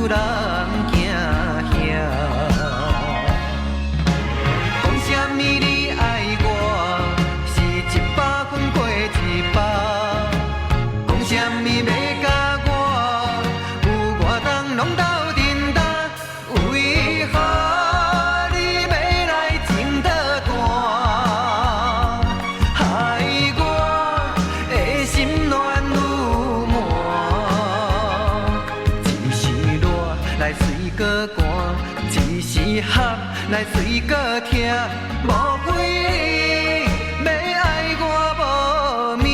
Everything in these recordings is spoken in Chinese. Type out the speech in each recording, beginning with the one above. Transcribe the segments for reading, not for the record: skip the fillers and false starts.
人行遐。讲啥物你爱我，是100分过100。讲啥物要甲我，有我当拢斗阵打。为何你要来情倒断？害我的心乱如麻。一时热来水搁寒，一时合来水搁疼。莫非你要爱我无命？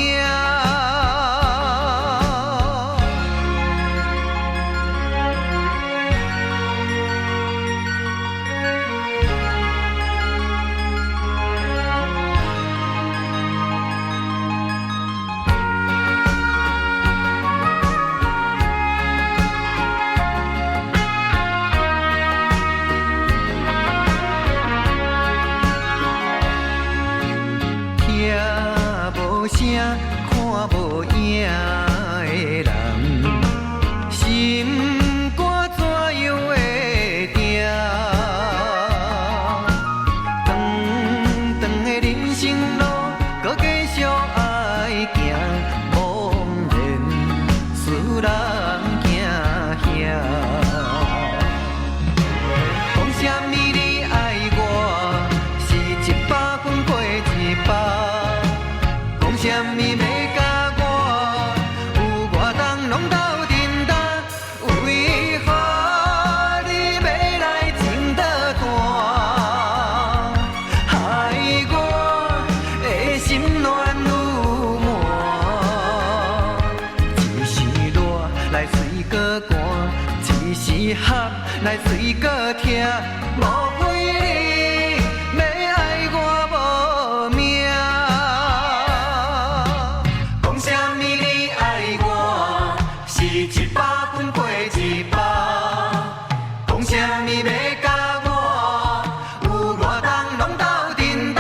听无声，看无影的人，心肝怎样会定？长长的人生路，搁继续爱行，茫然使人行遐。讲啥物你爱我，是100分过100。讲啥物要甲我，有我当拢斗阵打。为何你要来情倒断？害我的心乱如麻。一时热来水搁寒，一时合来水搁疼。莫非你要爱我无命？讲啥物你爱我，是100分过100。讲啥物要甲我，有我当拢斗阵打。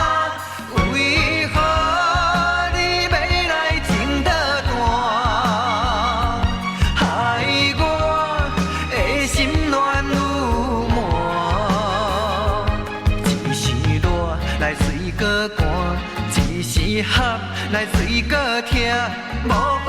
为何你要来情倒断？害我的心乱如麻。一时热来水搁寒，一时合来水搁疼。莫非